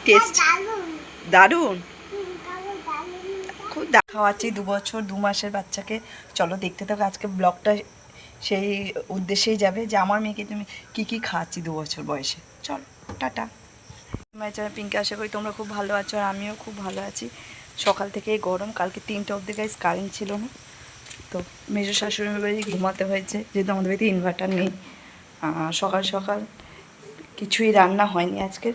Test দারুণ, খুব খাওয়াচ্ছি 2 বছর 2 মাসের বাচ্চাকে। চলো দেখতে থাকো, আজকে ব্লগটা সেই উদ্দেশ্যেই যাবে যে আমার মেয়েকে তুমি কী কী খাওয়াচ্ছি 2 বছর বয়সে। চলো টাটা। পিঙ্কি, আশা করি তোমরা খুব ভালো আছো আর আমিও খুব ভালো আছি। সকাল থেকে গরম, কালকে 3টা অবধি গাইস কারেন্ট ছিল না, তো মেজো শাশুড়ির বাড়ি ঘুমাতে হয়েছে যেহেতু আমাদের বাড়িতে ইনভার্টার নেই। সকাল সকাল কিছুই রান্না হয়নি আজকের,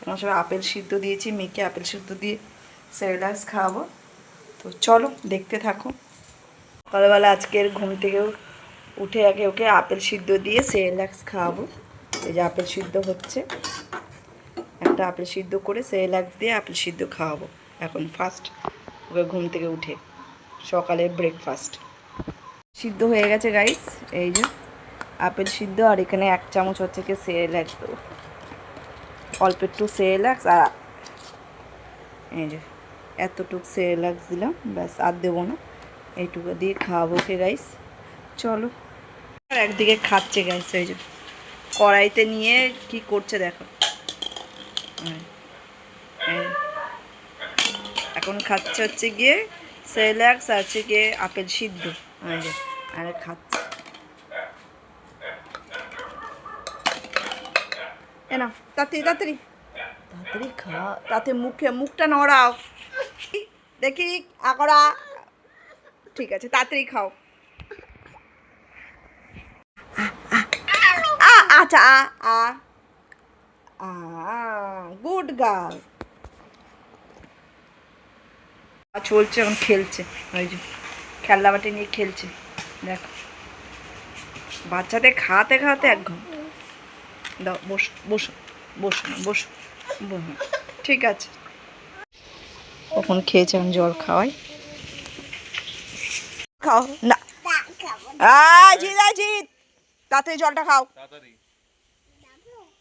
এবং সবাই আপেল সিদ্ধ দিয়েছি, মেয়েকে আপেল সিদ্ধ দিয়ে সেরেলাক্স খাওয়াবো। তো চলো দেখতে থাকো। সকালবেলা আজকের ঘুম থেকেও উঠে আগে ওকে আপেল সিদ্ধ দিয়ে সেরেলাক্স খাওয়াবো। এই যে আপেল সিদ্ধ হচ্ছে, একটা আপেল সিদ্ধ করে সেরেলাক্স দিয়ে আপেল সিদ্ধ খাওয়াবো এখন ফার্স্ট ওকে ঘুম থেকে উঠে, সকালের ব্রেকফাস্ট। সিদ্ধ হয়ে গেছে গাইস, এই যে আপেল সিদ্ধ, আর এখানে 1 চামচ হচ্ছে কি সেরেলাক্স দেবো, অল্প একটু সেরেলাক্স, আর এই যে এতটুকু সেরেলাক্স দিলাম, ব্যাস আর দেবো না, এইটুকু দিয়ে খাওয়াবো ওকে গাইস। চলো। আর একদিকে খাচ্ছে গাইস, এই যে কড়াইতে নিয়ে কি করছে দেখো, এখন খাচ্ছে হচ্ছে গিয়ে সেরেলাক্স আর হচ্ছে গিয়ে আপেল সিদ্ধ, এই যে আর খাচ্ছে। এ না, তাড়াতাড়ি তাড়াতাড়ি তাড়াতাড়ি খা, তাতে মুখটা নড়াও দেখি আকড়া, ঠিক আছে তাড়াতাড়ি খাও। আচ্ছা গুড গার্ল। চলছে এখন, খেলছে, ওই যে খেলনা বাটি নিয়ে খেলছে দেখো। বাচ্চাদের খাওয়াতে খাওয়াতে 1 ঘন্টা। দাও বসো বসো বসো বসো, ঠিক আছে। কখন খেয়েছে, এখন জল খাওয়াই, খাও না। জিৎ জিৎ, তাড়াতাড়ি জলটা খাও,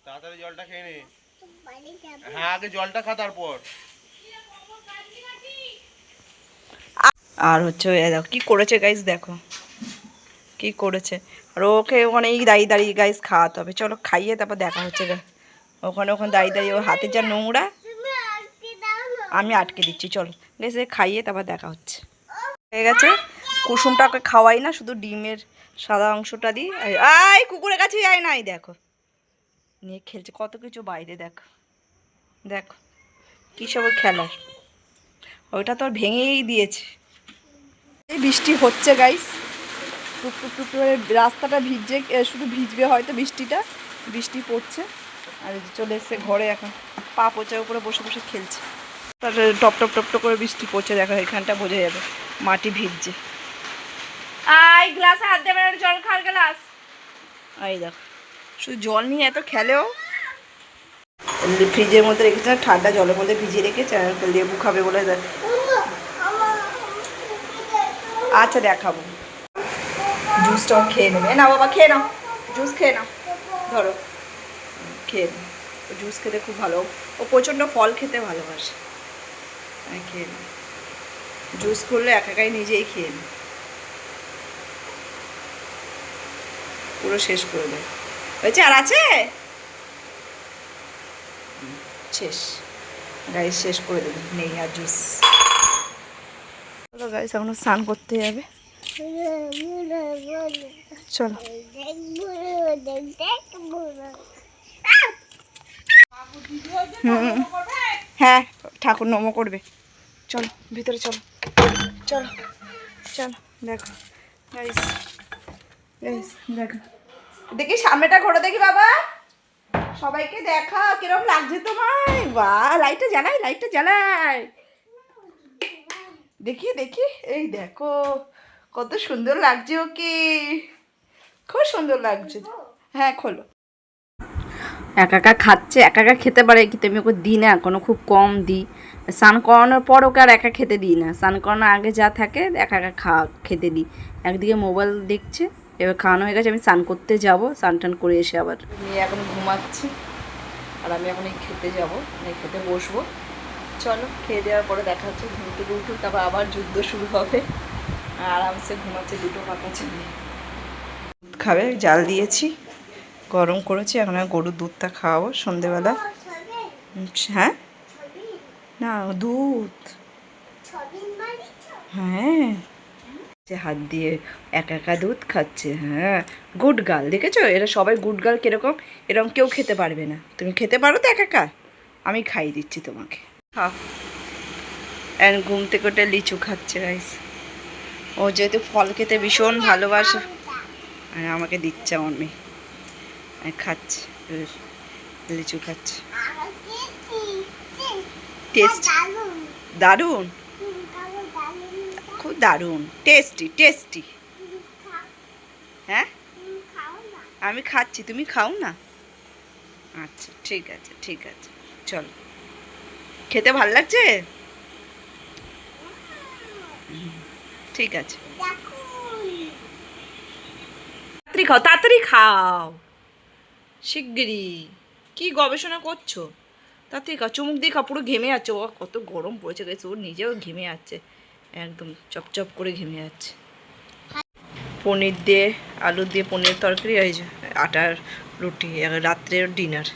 তাড়াতাড়ি জলটা খেয়ে নে। হ্যাঁ আগে জলটা খা তারপর। আর হচ্ছে দেখো কি করেছে গাইস, দেখো কি করেছে। আর ওকে ওখানেই দাঁড়িয়ে দাঁড়িয়ে গাইস খাওয়াতে হবে। চলো খাইয়ে তারপর দেখা হচ্ছে। ওখানে দাঁড়িয়ে দাঁড়িয়ে ওর হাতে যা নোংরা, আমি আটকে দিচ্ছি। চলো গাইস খাইয়ে তারপর দেখা হচ্ছে। হয়ে গেছে, কুসুমটা ওকে খাওয়াই না, শুধু ডিমের সাদা অংশটা দিই। আই কুকুরের কাছে যায় নাই, দেখো নিয়ে খেলছে কত কিছু বাইরে, দেখো দেখো কী সব খেলার, ওইটা তো ভেঙেই দিয়েছে। এই বৃষ্টি হচ্ছে গাইস, টুকটুক টুক করে রাস্তাটা ভিজছে, শুধু ভিজবে হয়তো বৃষ্টিটা, বৃষ্টি পড়ছে। আর চলে এসছে ঘরে, এখন পা পোচার উপরে বসে বসে খেলছে। তারপরে টপ টপ টপ টপ করে বৃষ্টি পড়ছে, দেখো এখানটা বোঝা যাবে মাটি ভিজছে। আই গ্লাসে হাত দেবে, জল খাওয়ার গ্লাস, এই দেখো শুধু জল নিয়ে এত খেলেও। ফ্রিজের মধ্যে রেখেছে, ঠান্ডা জলের মধ্যে ভিজিয়ে রেখেছে, লেবু খাবে বলে। আচ্ছা দেখাবো, জুসটাও খেয়ে নেবে না বাবা, খেয়ে নাও জুস, খেয়ে নাও, ধরো খেয়ে নাও। জুস খেতে খুব ভালো, ও প্রচণ্ড ফল খেতে ভালোবাসে। খেয়ে নাও, জুস করলে একাই নিজেই খেয়ে নাও, পুরো শেষ করে দেয়। হয়েছে আর আছে, শেষ গাইস, শেষ করে দেবে, নেই আর জুস। চলো গাইস এখন স্নান করতে যাবে, চলো। হ্যাঁ ঠাকুর নমো করবে, চলো ভিতরে চলো, চলো চলো। দেখো গাইস, গাইস দেখো, দেখি সামনেটা ঘোরে দেখি বাবা, সবাইকে দেখা কিরকম লাগছে তোমায়। বাহ লাইটটা জ্বালাই, লাইটটা জ্বালাই, দেখি দেখি, এই দেখো কত সুন্দর লাগছে ওকে, খুব সুন্দর লাগছে। হ্যাঁ খোলো। একা একা খাচ্ছে, একা একা খেতে পারে কিন্তু আমি ওকে দিই না এখনও, খুব কম দিই। স্নান করানোর পর ওকে আর একা খেতে দিই না, স্নান করানোর আগে যা থাকে একা একা খেতে দিই। একদিকে মোবাইল দেখছে, এবার খাওয়ানো হয়ে গেছে, আমি স্নান করতে যাব, স্নান টান করে এসে আবার মেয়ে এখন ঘুমাচ্ছি, আর আমি এখন এই খেতে যাবো, খেতে বসবো। চলো খেয়ে দেওয়ার পরে দেখা হচ্ছে, ঘুম থেকে উঠুক তারপর আবার যুদ্ধ শুরু হবে। আরামসে ঘুমাচ্ছে, 2টো পাকা ছেলে খাবে, জাল দিয়েছি, গরম করেছি, এখন গরুর দুধটা খাওয়াবো সন্ধেবেলা। হ্যাঁ না দুধ। হ্যাঁ যে হাত দিয়ে একা একা দুধ খাচ্ছে। হ্যাঁ গুড গার্ল, দেখেছো এরা সবাই গুড গার্ল কিরকম, এরকম কেউ খেতে পারবে না। তুমি খেতে পারো তো একা একা, আমি খাইয়ে দিচ্ছি তোমাকে, খাও। অ্যান্ড ঘুম থেকে ওটা লিচু খাচ্ছে গাইস। ও যেহেতু ফল খেতে ভীষণ ভালোবাসে, আর আমাকে দিচ্ছে আমার মেয়ে, খাচ্ছে লিচু খাচ্ছে। টেস্ট দারুণ, খুব দারুণ, টেস্টি টেস্টি। হ্যাঁ আমি খাচ্ছি, তুমি খাও না। আচ্ছা ঠিক আছে ঠিক আছে, চলো। খেতে ভাল লাগছে? ঠিক আছে, তাড়াতাড়ি খাও তাড়াতাড়ি খাও, শিগগিরই। কি গবেষণা করছো? তাড়াতাড়ি খাও, চুমুক দিয়ে খাও, পুরো ঘেমে যাচ্ছে। ও কত গরম পড়েছে গেছে, ওর নিজেও ঘেমে যাচ্ছে, একদম চপচপ করে ঘেমে যাচ্ছে। পনির দিয়ে আলু দিয়ে পনির তরকারি, এই যে আটার রুটি, রাত্রের ডিনার।